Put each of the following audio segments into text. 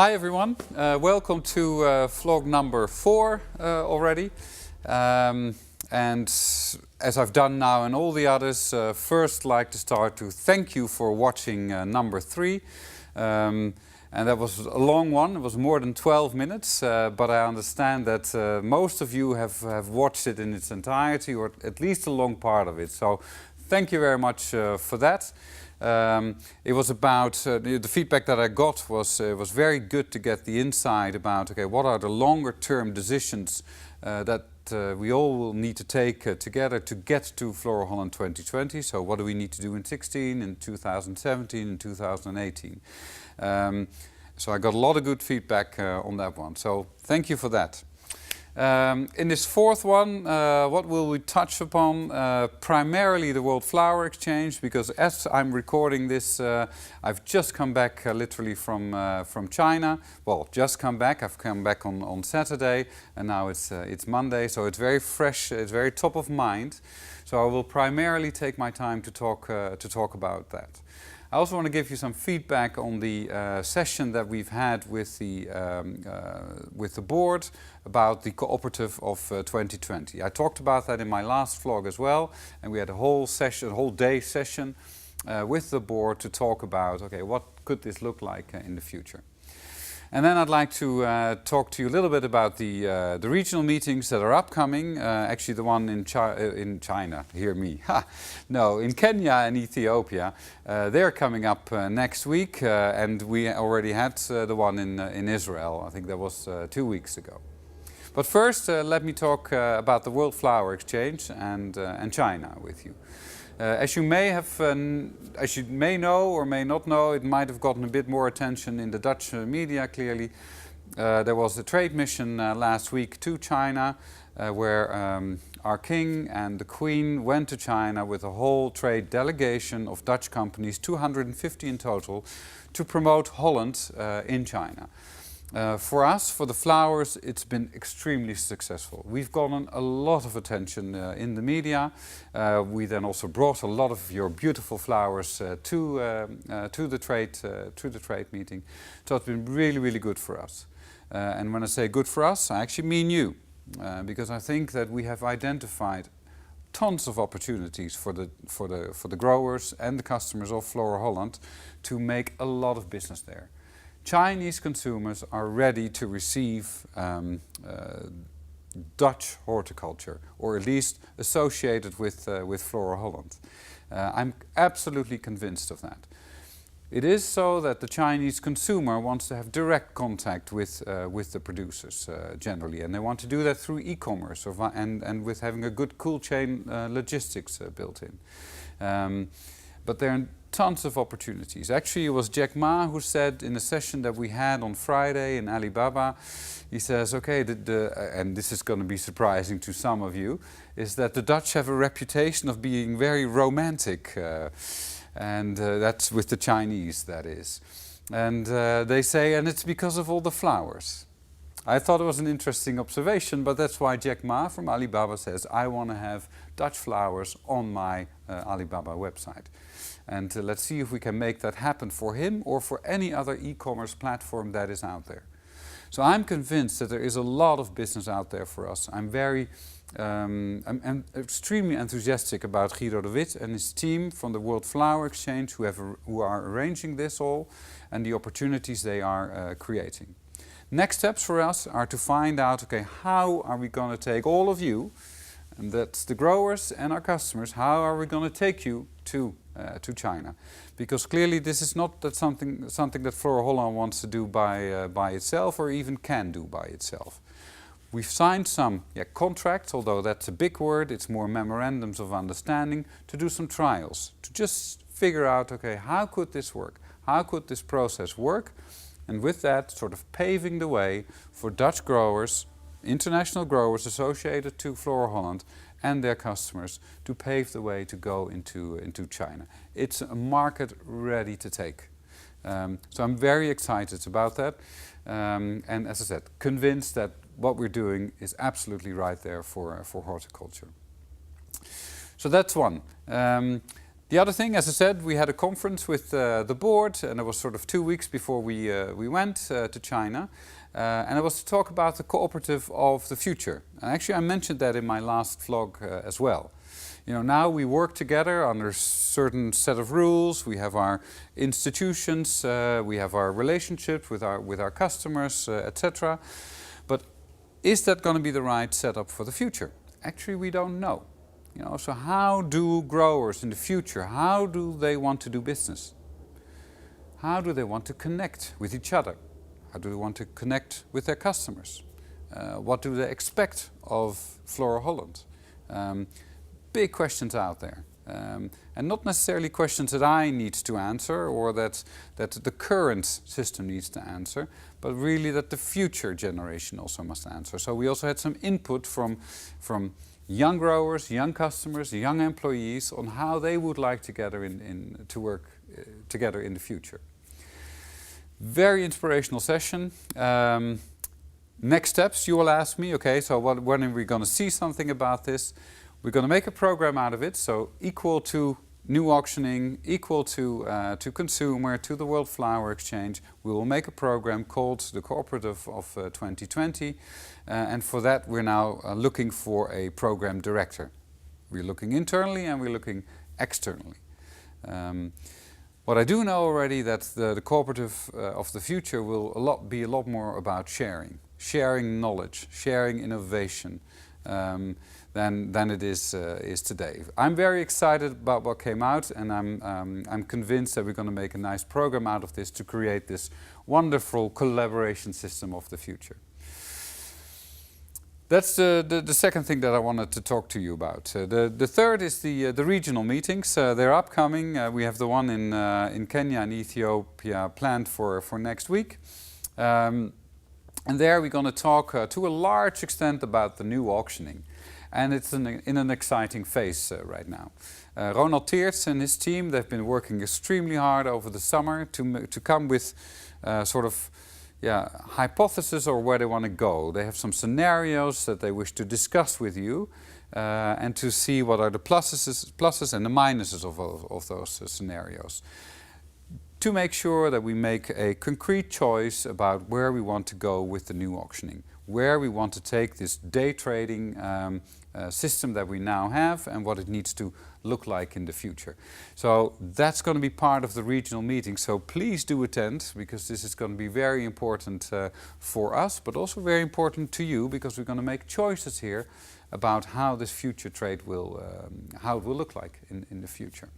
Hi everyone, welcome to vlog number 4 already. And as I've done now and all the others, first like to start to thank you for watching number 3. And that was a long one, it was more than 12 minutes, but I understand that most of you have watched it in its entirety, or at least a long part of it. So thank you very much for that. It was about, the feedback that I got was very good to get the insight about, okay, what are the longer term decisions that we all will need to take together to get to FloraHolland 2020. So what do we need to do in 2016, in 2017, in 2018. So I got a lot of good feedback on that one. So thank you for that. In this fourth one, what will we touch upon? Primarily the World Flower Exchange, because as I'm recording this, I've just come back literally from China. Well, just come back. I've come back on Saturday, and now it's Monday, so it's very fresh. It's very top of mind. So I will primarily take my time to talk about that. I also want to give you some feedback on the session that we've had with the board about the cooperative of 2020. I talked about that in my last vlog as well, and we had a whole session, a whole day session with the board to talk about, okay, what could this look like in the future. And then I'd like to talk to you a little bit about the regional meetings that are upcoming. Actually, the one in China, hear me. No, in Kenya and Ethiopia, they're coming up next week, and we already had the one in Israel. I think that was 2 weeks ago. But first, let me talk about the World Flower Exchange and China with you. As you may know or may not know, it might have gotten a bit more attention in the Dutch media, clearly. There was a trade mission last week to China, where our king and the queen went to China with a whole trade delegation of Dutch companies, 250 in total, to promote Holland in China. For us, for the flowers, it's been extremely successful. We've gotten a lot of attention in the media. We then also brought a lot of your beautiful flowers to the trade meeting. So it's been really, really good for us. And when I say good for us, I actually mean you, because I think that we have identified tons of opportunities for the growers and the customers of FloraHolland to make a lot of business there. Chinese consumers are ready to receive Dutch horticulture, or at least associated with FloraHolland. I'm absolutely convinced of that. It is so that the Chinese consumer wants to have direct contact with the producers generally, and they want to do that through e-commerce and with having a good cool chain logistics built in. But there are tons of opportunities. Actually, it was Jack Ma who said in a session that we had on Friday in Alibaba, he says, okay, and this is going to be surprising to some of you, is that the Dutch have a reputation of being very romantic, and that's with the Chinese, that is. And they say, and it's because of all the flowers. I thought it was an interesting observation, but that's why Jack Ma from Alibaba says, I want to have Dutch flowers on my Alibaba website. And let's see if we can make that happen for him or for any other e-commerce platform that is out there. So I'm convinced that there is a lot of business out there for us. I'm extremely enthusiastic about Guido de Wit and his team from the World Flower Exchange who are arranging this all and the opportunities they are creating. Next steps for us are to find out, okay, how are we going to take all of you, and that's the growers and our customers, how are we going to take you to China? Because clearly this is not something that FloraHolland wants to do by itself or even can do by itself. We've signed some contracts, although that's a big word, it's more memorandums of understanding, to do some trials, to just figure out, okay, how could this work? How could this process work? And with that, sort of paving the way for Dutch growers, international growers associated to FloraHolland and their customers to pave the way to go into China. It's a market ready to take. So I'm very excited about that. And as I said, convinced that what we're doing is absolutely right there for horticulture. So that's one. The other thing, as I said, we had a conference with the board, and it was sort of 2 weeks before we went to China. And it was to talk about the cooperative of the future. And actually, I mentioned that in my last vlog as well. You know, now we work together under a certain set of rules. We have our institutions, we have our relationships with our customers, etc. But is that going to be the right setup for the future? Actually, we don't know. You know, so how do growers in the future, how do they want to do business? How do they want to connect with each other? How do they want to connect with their customers? What do they expect of FloraHolland? Big questions out there. And not necessarily questions that I need to answer or that the current system needs to answer, but really that the future generation also must answer. So we also had some input from young growers, young customers, young employees on how they would like to work together in the future. Very inspirational session. Next steps, you will ask me, okay, so when are we going to see something about this? We're going to make a program out of it, so equal to new auctioning, equal to consumer, to the World Flower Exchange. We will make a program called the Cooperative of 2020, and for that we're now looking for a program director. We're looking internally and we're looking externally. What I do know already that the cooperative of the future will be a lot more about sharing knowledge, sharing innovation than it is today. I'm very excited about what came out, and I'm convinced that we're going to make a nice program out of this to create this wonderful collaboration system of the future. That's the second thing that I wanted to talk to you about. The third is the regional meetings. They're upcoming. We have the one in Kenya and Ethiopia planned for next week. And there we're going to talk to a large extent about the new auctioning. And it's in an exciting phase right now. Ronald Teerts and his team, they've been working extremely hard over the summer to come with hypothesis or where they want to go. They have some scenarios that they wish to discuss with you and to see what are the pluses and the minuses of those scenarios. To make sure that we make a concrete choice about where we want to go with the new auctioning, where we want to take this day trading system that we now have and what it needs to look like in the future. So that's going to be part of the regional meeting, so please do attend, because this is going to be very important for us, but also very important to you, because we're going to make choices here about how this future trade will, how it will look like in the future.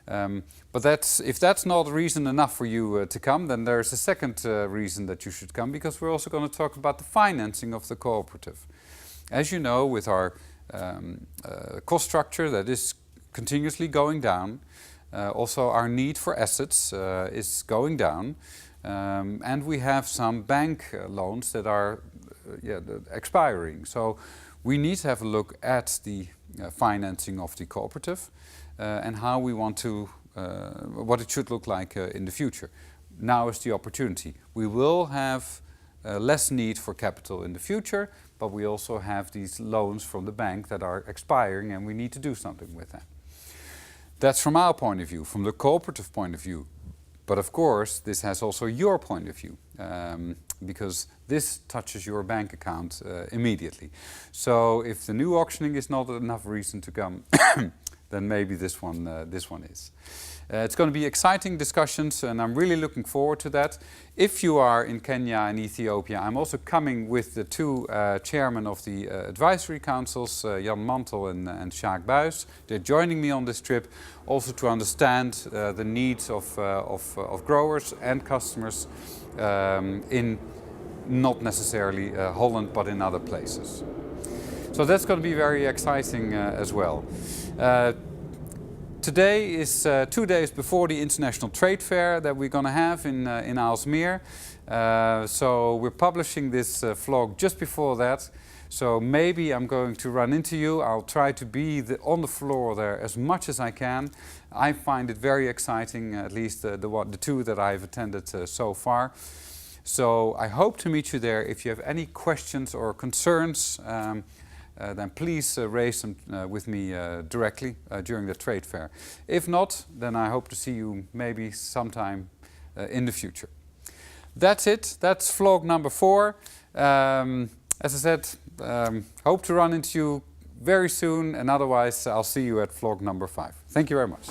But if that's not reason enough for you to come, then there's a second reason that you should come, because we're also going to talk about the financing of the cooperative. As you know, with our cost structure that is continuously going down, also our need for assets is going down, and we have some bank loans that are expiring. So we need to have a look at the financing of the cooperative and how we want to, what it should look like in the future. Now is the opportunity. We will have less need for capital in the future, but we also have these loans from the bank that are expiring, and we need to do something with that. That's from our point of view, from the cooperative point of view. But of course, this has also your point of view, because this touches your bank account immediately. So if the new auctioning is not enough reason to come, then maybe this one is. It's going to be exciting discussions, and I'm really looking forward to that. If you are in Kenya and Ethiopia, I'm also coming with the two chairmen of the advisory councils, Jan Mantel and Sjaak Buijs. They're joining me on this trip, also to understand the needs of growers and customers in not necessarily Holland, but in other places. So that's going to be very exciting as well. Today is 2 days before the International Trade Fair that we're going to have in Aalsmeer. So we're publishing this vlog just before that. So maybe I'm going to run into you. I'll try to be on the floor there as much as I can. I find it very exciting, at least the two that I've attended so far. So I hope to meet you there. If you have any questions or concerns, then please raise them with me directly during the trade fair. If not, then I hope to see you maybe sometime in the future. That's it. That's vlog number 4. As I said, hope to run into you very soon, and otherwise I'll see you at vlog number 5. Thank you very much.